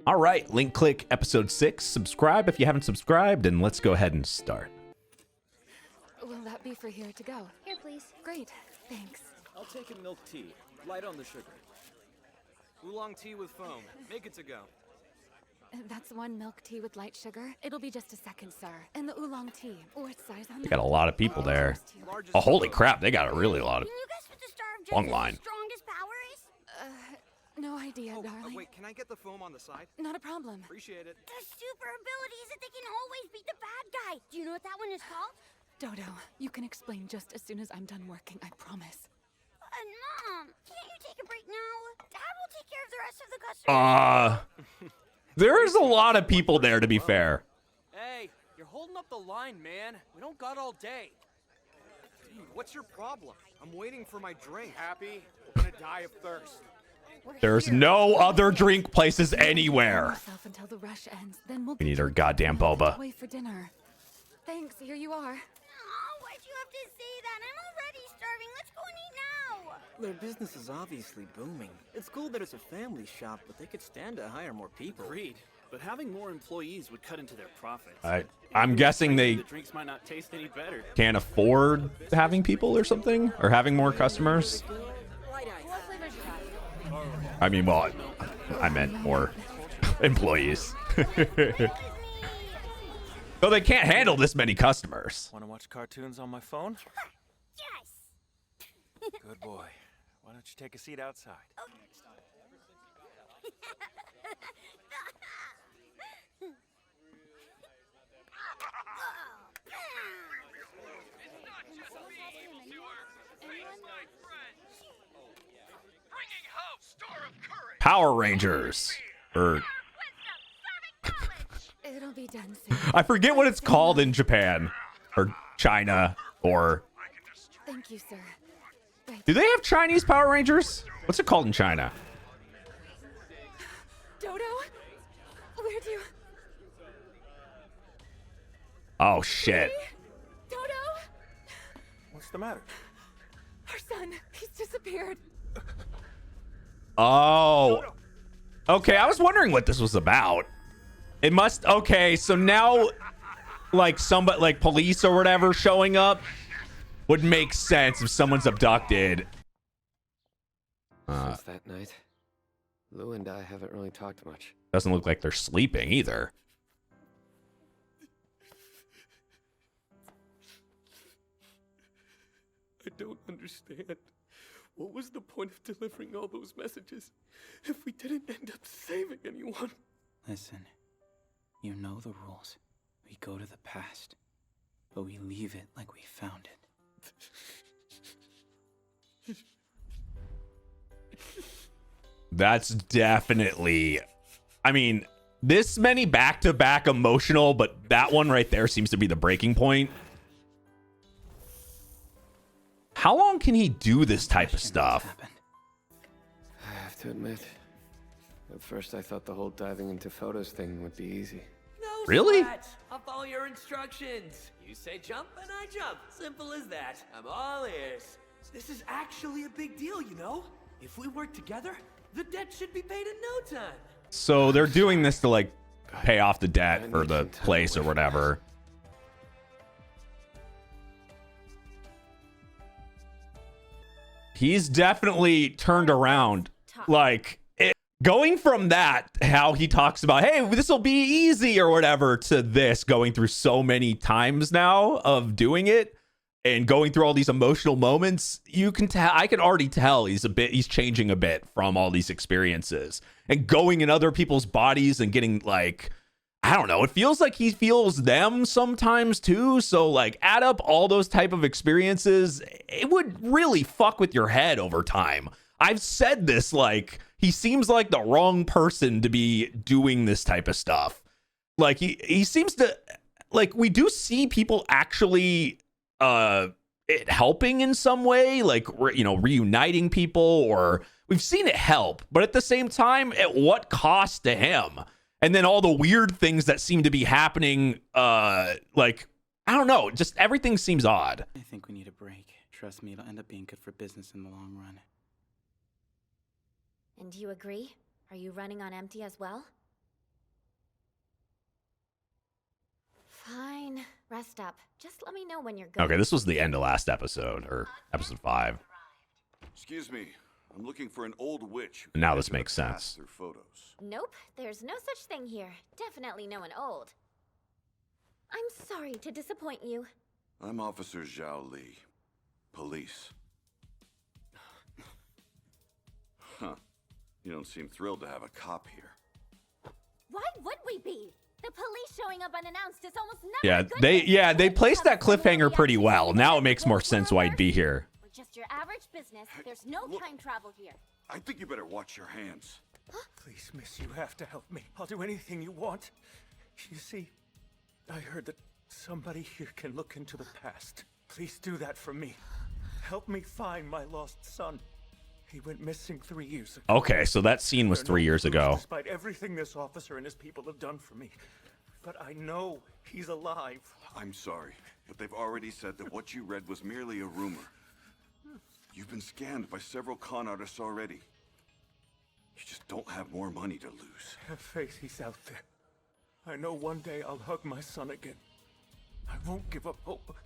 All right, link click episode 6. Subscribe if you haven't subscribed, and let's go ahead and start. Will that be for here to go? Here, please. Great, thanks. I'll take a milk tea, light on the sugar. Oolong tea with foam. Make it to go. That's one milk tea with light sugar. It'll be just a second, sir. And the oolong tea. What size on They got a lot of people there. Oh, holy crap, they got a really lot of Can you guess what the Star of long Justice's line. strongest power is? No idea, darling. Wait, can I get the foam on the side? Not a problem. Appreciate it. The super ability is that they can always beat the bad guy. Do you know what that one is called? Dodo, you can explain just as soon as I'm done working, I promise. Mom, can't you take a break now? Dad will take care of the rest of the customers. There's a lot of people there, to be fair. Hey, you're holding up the line, man. We don't got all day. Dude, what's your problem? I'm waiting for my drink. Happy? We're gonna die of thirst. There's no other drink places anywhere. Myself until the rush ends, then we'll We need get our to goddamn boba. Wait for dinner. Thanks, here you are. Oh, why'd you have to say that? I'm already starving. Let's go and eat now. Their business is obviously booming. It's cool that it's a family shop, but they could stand to hire more people. Agreed, but having more employees would cut into their profits. I'm guessing The they drinks might not taste any better. can't afford having people or something, or having more customers. What flavors you got? I mean, well, I meant more employees. So they can't handle this many customers. Want to watch cartoons on my phone? Yes. Good boy. Why don't you take a seat outside? Power Rangers. Or It'll be done soon. I forget what it's called in Japan or China, or Thank you, sir. Right. do they have Chinese Power Rangers? What's it called in China? Dodo? Where'd you... Oh shit. Dodo? What's the matter? Our son, he's disappeared. Oh. Okay, I was wondering what this was about. It must, okay, so now like somebody, like police or whatever showing up would make sense if someone's abducted. Since that night, Lou and I haven't really talked much. Doesn't look like they're sleeping either. I don't understand. What was the point of delivering all those messages if we didn't end up saving anyone? Listen, you know the rules. We go to the past, but we leave it like we found it. That's definitely, I mean, this many back-to-back emotional, but that one right there seems to be the breaking point. How long can he do this type of stuff? I have to admit, at first I thought the whole diving into photos thing would be easy. No Really? sweat. I'll follow your instructions. You say jump and I jump. Simple as that. I'm all ears. This is actually a big deal, you know? If we work together, the debt should be paid in no time. So they're doing this to like pay off the debt for the place or whatever. He's definitely turned around. Like going from that, how he talks about, hey, this will be easy or whatever, to this going through so many times now of doing it and going through all these emotional moments. You can tell, I can already tell he's changing a bit from all these experiences and going in other people's bodies and getting like, I don't know, it feels like he feels them sometimes too. So like add up all those type of experiences, it would really fuck with your head over time. I've said this, like, he seems like the wrong person to be doing this type of stuff. Like he seems to, like, we do see people actually it helping in some way, like, you know, reuniting people, or we've seen it help, but at the same time, at what cost to him? And then all the weird things that seem to be happening, like, I don't know, just everything seems odd. I think we need a break. Trust me, it'll end up being good for business in the long run. And do you agree? Are you running on empty as well? Fine. Rest up. Just let me know when you're good. Okay, this was the end of last episode, or episode 5. Excuse me. I'm looking for an old witch. Now this makes sense. Through photos. Nope, there's no such thing here. Definitely no one old. I'm sorry to disappoint you. I'm Officer Zhao Li. Police. Huh. You don't seem thrilled to have a cop here. Why would we be? The police showing up unannounced is almost never Yeah, a good thing. they placed that cliffhanger pretty well. Now it makes more sense why I'd be here. We're just your average business. There's no time travel here. I think you better watch your hands. Please, miss, you have to help me. I'll do anything you want. You see, I heard that somebody here can look into the past. Please do that for me. Help me find my lost son. He went missing 3 years ago. Okay, so that scene was 3 years ago. Despite everything this officer and his people have done for me. But I know he's alive. I'm sorry, but they've already said that what you read was merely a rumor. You've been scammed by several con artists already. You just don't have more money to lose. Have faith he's out there. I know one day I'll hug my son again. I won't give up hope.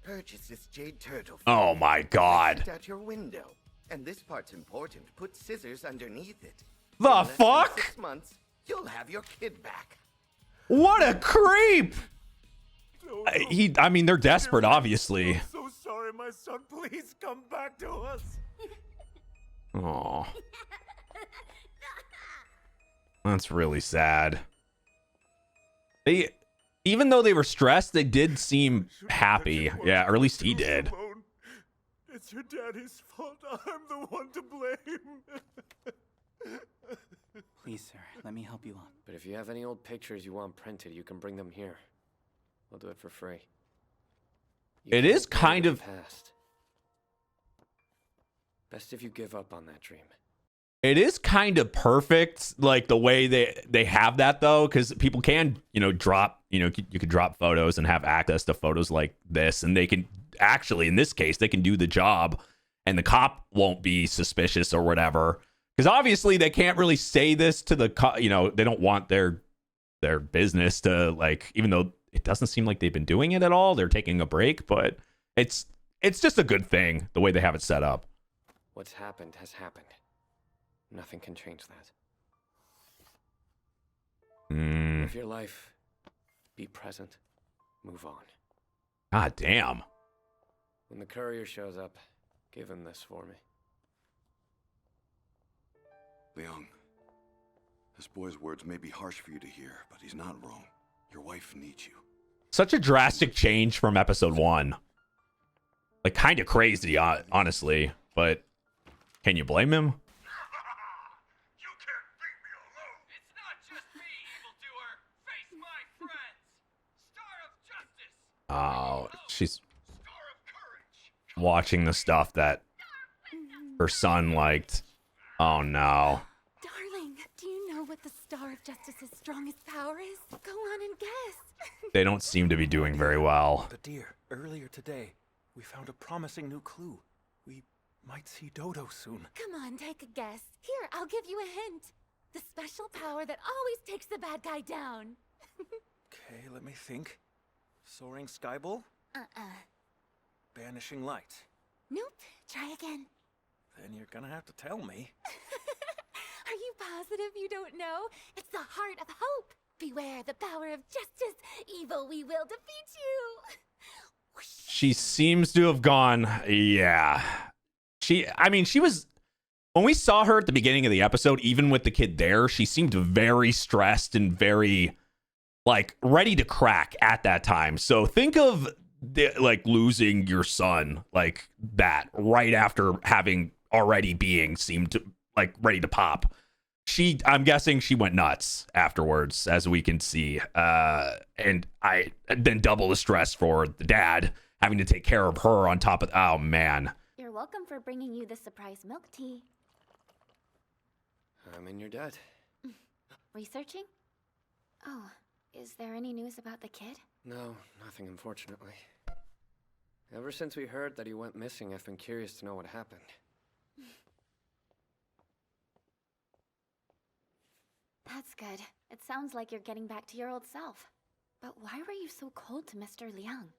Purchase this jade turtle. Oh my god. Place it out your window. And this part's important. Put scissors underneath it. The In less than fuck? 6 months, you'll have your kid back. What a creep! I mean, they're desperate, obviously. I'm so sorry, my son. Please come back to us. Aw. That's really sad. Even though they were stressed, they did seem happy. Yeah, or at least he did. It's your daddy's fault. I'm the one to blame. Please, sir, let me help you up. But if you have any old pictures you want printed, you can bring them here. We'll do it for free. It is kind of... Past. Best if you give up on that dream. It is kind of perfect, like the way they have that though, because people can, drop, you could drop photos and have access to photos like this, and they can actually, in this case, they can do the job, and the cop won't be suspicious or whatever, because obviously they can't really say this to the they don't want their business to, like, even though it doesn't seem like they've been doing it at all, they're taking a break, but it's just a good thing the way they have it set up. What's happened has happened. Nothing can change that. Live your life. Be present. Move on. God damn. When the courier shows up, give him this for me. Leon, this boy's words may be harsh for you to hear, but he's not wrong. Your wife needs you. Such a drastic change from episode 1. Like, kind of crazy, honestly, but can you blame him? Oh, she's watching the stuff that her son liked. Oh no. Darling, do you know what the Star of Justice's strongest power is? Go on and guess. They don't seem to be doing very well. But dear, earlier today, we found a promising new clue. We might see Dodo soon. Come on, take a guess. Here, I'll give you a hint. The special power that always takes the bad guy down. Okay, let me think. Soaring Skyball? Banishing Light? Nope, try again. Then you're gonna have to tell me. Are you positive you don't know? It's the heart of hope. Beware the power of justice. Evil, we will defeat you. She seems to have gone, yeah. She was, when we saw her at the beginning of the episode, even with the kid there, she seemed very stressed and very, like, ready to crack at that time. So think of, losing your son like that right after having already seemed to, like, ready to pop. I'm guessing she went nuts afterwards, as we can see. And then double the stress for the dad having to take care of her on top of, oh man. You're welcome for bringing you the surprise milk tea. I'm in your debt. Researching? Oh, is there any news about the kid? No, nothing, unfortunately. Ever since we heard that he went missing, I've been curious to know what happened. That's good. It sounds like you're getting back to your old self. But why were you so cold to Mr. Liang?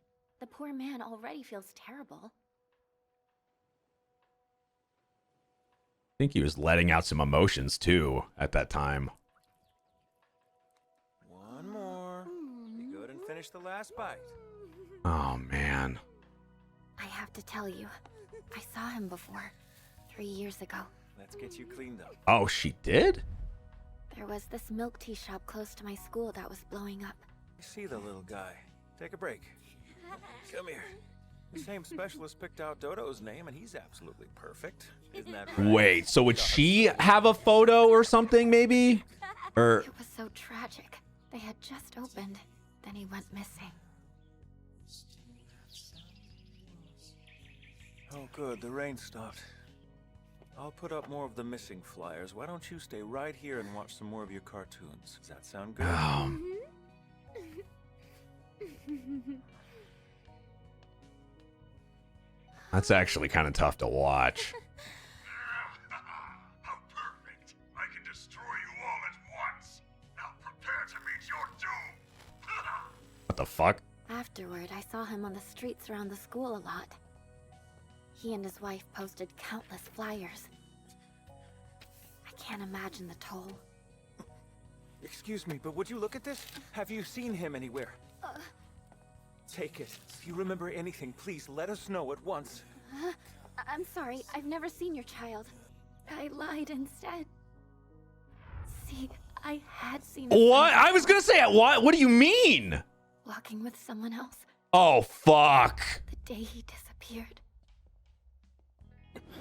The poor man already feels terrible. I think he was letting out some emotions too at that time. One more. Be good and finish the last bite. Oh man. I have to tell you, I saw him before, 3 years ago. Let's get you cleaned up. Oh, she did? There was this milk tea shop close to my school that was blowing up. I see the little guy. Take a break. Come here. The same specialist picked out Dodo's name, and he's absolutely perfect. Isn't that right? Wait, so would she have a photo or something, maybe? Or It was so tragic. They had just opened, then he went missing. Oh, good. The rain stopped. I'll put up more of the missing flyers. Why don't you stay right here and watch some more of your cartoons? Does that sound good? That's actually kind of tough to watch. How perfect. I can destroy you all at once. Now prepare to meet your doom. What the fuck? Afterward, I saw him on the streets around the school a lot. He and his wife posted countless flyers. I can't imagine the toll. Excuse me, but would you look at this? Have you seen him anywhere? Take it. If you remember anything, please let us know at once. I'm sorry, I've never seen your child. I lied instead. See, I had seen him What? I was gonna say, what do you mean? walking with someone else Oh, fuck. the day he disappeared.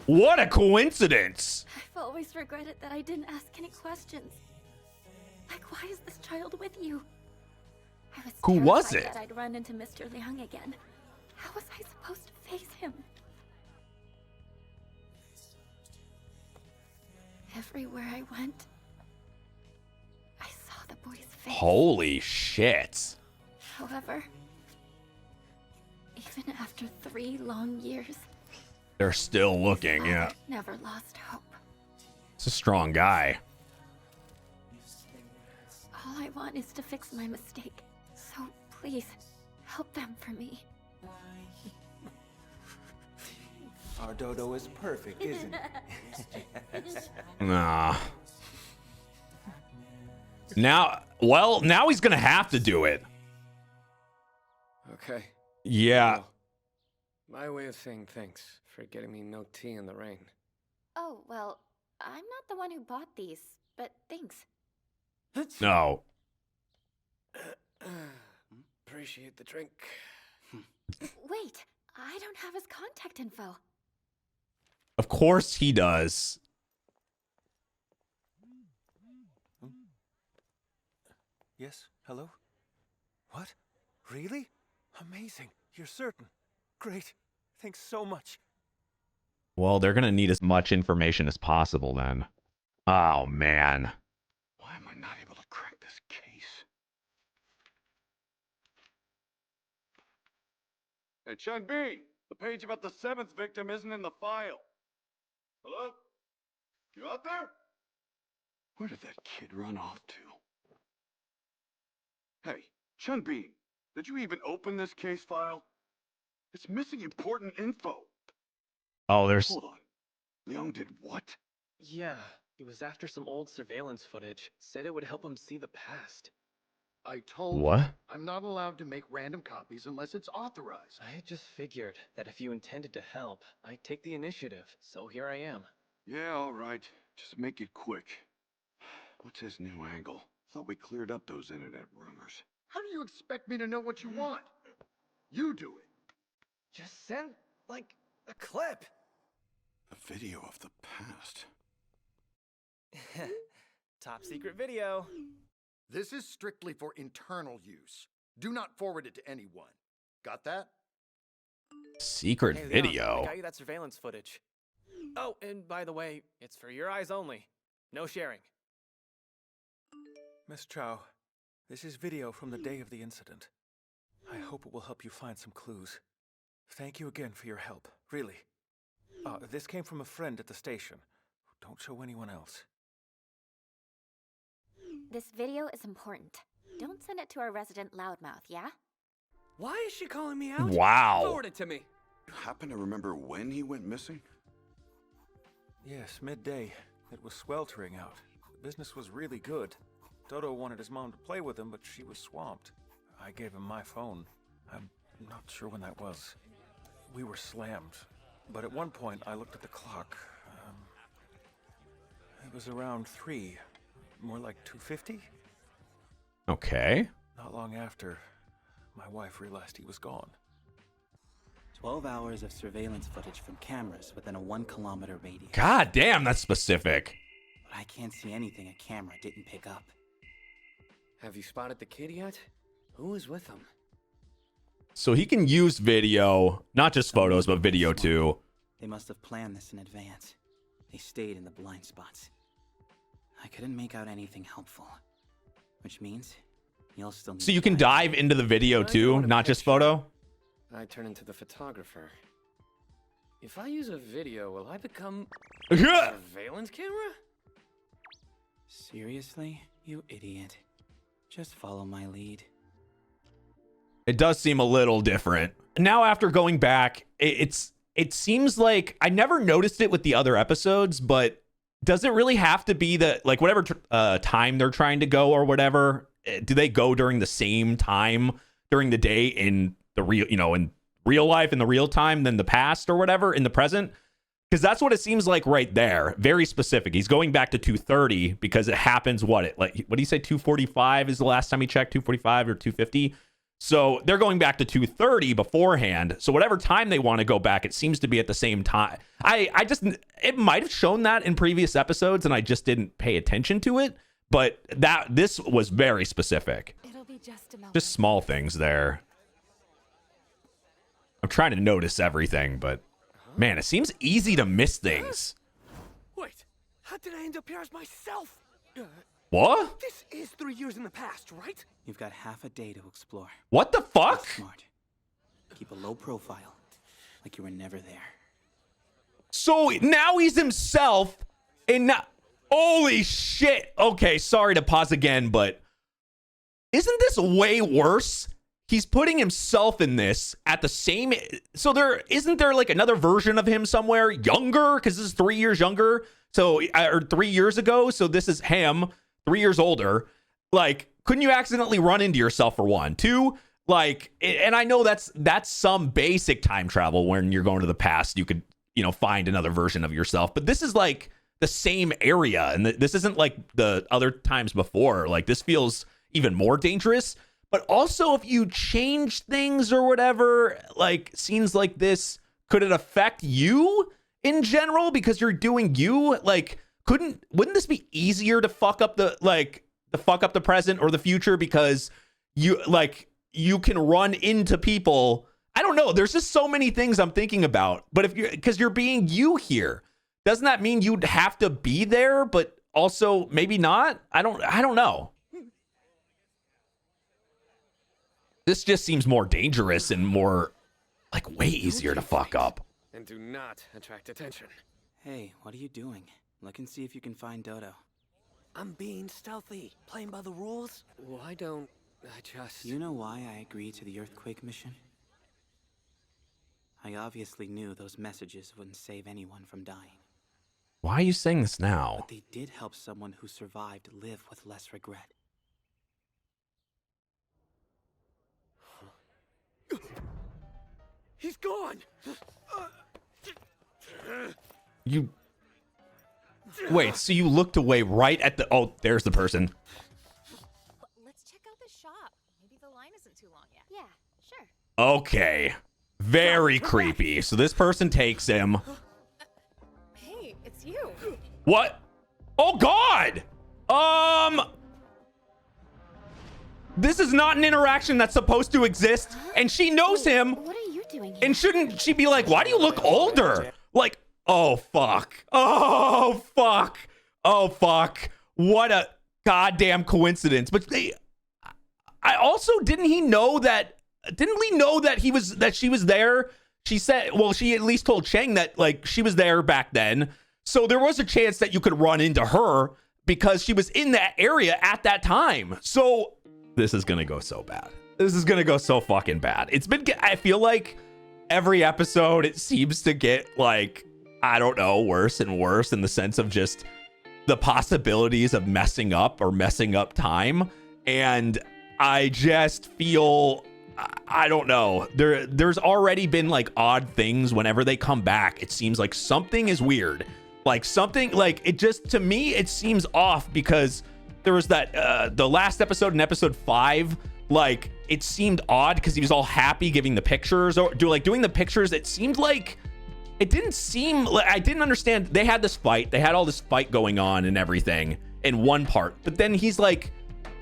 What a coincidence. I've always regretted that I didn't ask any questions. Like, why is this child with you? I was Who was terrified it? that I'd run into Mr. Liang again. How was I supposed to face him? Everywhere I went, I saw the boy's face. Holy shit. However, even after 3 long years, They're still looking, father yeah. never lost hope. It's a strong guy. All I want is to fix my mistake. So please, help them for me. Our Dodo is perfect, isn't he? Nah. Now he's gonna have to do it. Okay. Yeah. My way of saying thanks for getting me no tea in the rain. Oh, well, I'm not the one who bought these, but thanks. No. Appreciate the drink. Wait, I don't have his contact info. Of course he does. Yes? Hello? What? Really? Amazing. You're certain. Great. Thanks so much. Well, they're gonna need as much information as possible then. Oh man. Why am I not able to crack this case? Hey, Chun B, the page about the 7th victim isn't in the file. Hello? You out there? Where did that kid run off to? Hey, Chun B, did you even open this case file? It's missing important info. Oh, there's Hold on. Leon did what? Yeah, he was after some old surveillance footage. Said it would help him see the past. I told What? you, I'm not allowed to make random copies unless it's authorized. I just figured that if you intended to help, I'd take the initiative. So here I am. Yeah, all right. Just make it quick. What's his new angle? Thought we cleared up those internet rumors. How do you expect me to know what you want? You do it. Just send, like, a clip. A video of the past. Top secret video. This is strictly for internal use. Do not forward it to anyone. Got that? secret Hey, Leon, video. I got you that surveillance footage. Oh, and by the way, it's for your eyes only. No sharing. Miss Chow, this is video from the day of the incident. I hope it will help you find some clues. Thank you again for your help, really. This came from a friend at the station. Don't show anyone else. This video is important. Don't send it to our resident loudmouth, yeah? Why is she calling me out? Wow. Forward it to me. You happen to remember when he went missing? Yes, midday. It was sweltering out. The business was really good. Dodo wanted his mom to play with him, but she was swamped. I gave him my phone. I'm not sure when that was. We were slammed. But at one point, I looked at the clock. It was around 3. More like 2:50. Okay. Not long after, my wife realized he was gone. 12 hours of surveillance footage from cameras within a 1-kilometer radius. God damn, that's specific. But I can't see anything a camera didn't pick up. Have you spotted the kid yet? Who is with him? So he can use video, not just photos, but video too. They must have planned this in advance. They stayed in the blind spots. I couldn't make out anything helpful. Which means you'll still need So you can dive into the video too, not just photo? I turn into the photographer. If I use a video, will I become a surveillance camera? Seriously, you idiot. Just follow my lead. It does seem a little different. Now after going back, it seems like I never noticed it with the other episodes, but does it really have to be that, like, whatever time they're trying to go or whatever, do they go during the same time during the day in the real, in real life, in the real time, than the past or whatever in the present? Because that's what it seems like right there. Very specific. He's going back to 2:30 because it happens. What do you say? 2:45 is the last time he checked. 2:45 or 2:50. So they're going back to 2:30 beforehand. So whatever time they want to go back, it seems to be at the same time. It might have shown that in previous episodes and I just didn't pay attention to it. But this was very specific. It'll be just a moment. Just small things there. I'm trying to notice everything, but man, it seems easy to miss things. Wait, how did I end up here as myself? What? This is 3 years in the past, right? You've got half a day to explore. What the fuck? Be smart. Keep a low profile, like you were never there. So now he's himself, and now, holy shit. Okay, sorry to pause again, but isn't this way worse? He's putting himself in this at the same. So isn't there like another version of him somewhere younger? Because this is 3 years younger. So, or 3 years ago. So this is him 3 years older. Like, couldn't you accidentally run into yourself for one? Two, like, and I know that's some basic time travel when you're going to the past. You could, find another version of yourself. But this is like the same area. And this isn't like the other times before. Like, this feels even more dangerous. But also, if you change things or whatever, like scenes like this, could it affect you in general because you're doing you? Like, wouldn't this be easier to fuck up the present or the future because you can run into people? I don't know. There's just so many things I'm thinking about. But because you're being you here, doesn't that mean you'd have to be there, but also maybe not? I don't know. This just seems more dangerous and more, like, way easier to fuck up. And do not attract attention. Hey, what are you doing? Look and see if you can find Dodo. I'm being stealthy, playing by the rules. Why don't I just... You know why I agreed to the earthquake mission? I obviously knew those messages wouldn't save anyone from dying. Why are you saying this now? But they did help someone who survived live with less regret. He's gone! You... Wait, so you looked away right at the... Oh, there's the person. Let's check out the shop. Maybe the line isn't too long yet. Yeah, sure. Okay. Very creepy. So this person takes him. Hey, it's you. What? Oh, God! This is not an interaction that's supposed to exist, and she knows him. What are you doing here? And shouldn't she be like, why do you look older? Like, oh, fuck. Oh, fuck. Oh, fuck. What a goddamn coincidence. But I also, didn't we know that she was there? She said, well, she at least told Cheng that, like, she was there back then. So there was a chance that you could run into her because she was in that area at that time. So this is gonna go so bad. This is gonna go so fucking bad. I feel like every episode it seems to get like, I don't know, worse and worse in the sense of just the possibilities of messing up time. And I just feel, I don't know, there's already been like odd things whenever they come back. It seems like something is weird. Like something, like it just, to me, it seems off because there was that, the last episode in episode 5, like it seemed odd because he was all happy giving the pictures or doing the pictures. It seemed like, it didn't seem like, I didn't understand. They had this fight. They had all this fight going on and everything in one part. But then he's like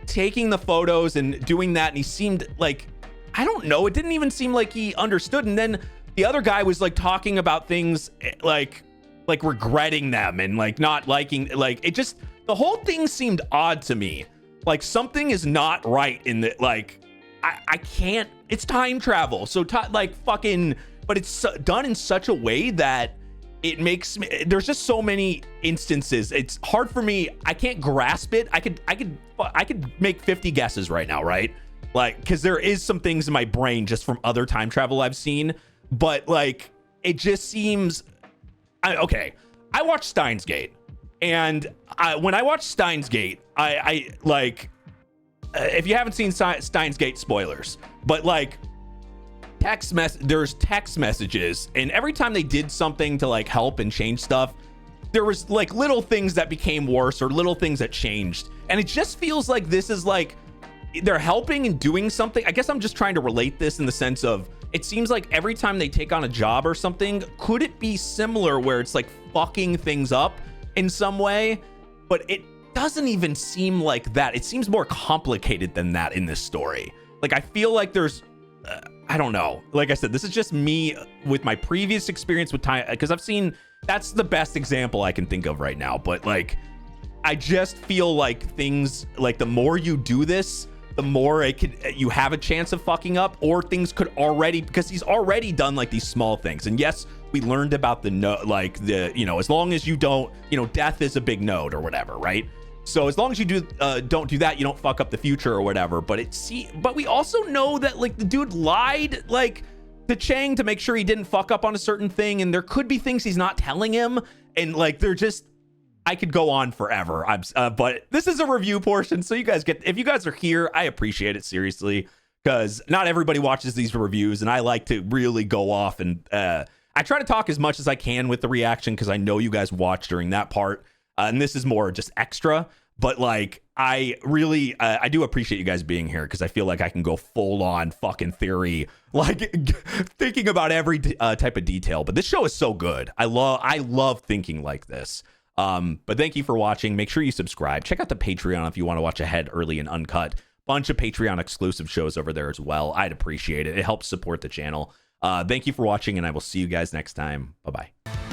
taking the photos and doing that. And he seemed like, I don't know. It didn't even seem like he understood. And then the other guy was like talking about things like regretting them and like not liking, like it just, the whole thing seemed odd to me. Like something is not right in the, like, I can't, it's time travel. So like fucking, but it's done in such a way that it makes me, there's just so many instances. It's hard for me. I can't grasp it. I could make 50 guesses right now, right? Like, because there is some things in my brain just from other time travel I've seen, but like, it just seems, okay. I watched Steins Gate, and when I watched Steins Gate, I like, if you haven't seen Steins Gate, spoilers, but like, there's text messages, and every time they did something to like help and change stuff, there was like little things that became worse or little things that changed. And it just feels like this is like they're helping and doing something. I guess I'm just trying to relate this in the sense of, it seems like every time they take on a job or something, could it be similar where it's like fucking things up in some way? But it doesn't even seem like that. It seems more complicated than that in this story. Like, I feel like there's I don't know. Like I said, this is just me with my previous experience with time, because I've seen, that's the best example I can think of right now. But like, I just feel like things, like the more you do this, the more you have a chance of fucking up, or things could already, because he's already done like these small things. And yes, we learned about as long as you don't, death is a big node or whatever, right? So as long as you don't do that, you don't fuck up the future or whatever. But we also know that like the dude lied like to Cheng to make sure he didn't fuck up on a certain thing, and there could be things he's not telling him, and like they're just, I could go on forever. But this is a review portion, so if you guys are here, I appreciate it seriously, because not everybody watches these reviews, and I like to really go off and I try to talk as much as I can with the reaction because I know you guys watch during that part. And this is more just extra, but like, I really, I do appreciate you guys being here because I feel like I can go full on fucking theory, like thinking about every type of detail. But this show is so good. I love thinking like this. But thank you for watching. Make sure you subscribe. Check out the Patreon if you want to watch ahead, early, and uncut. Bunch of Patreon exclusive shows over there as well. I'd appreciate it. It helps support the channel. Thank you for watching, and I will see you guys next time. Bye-bye.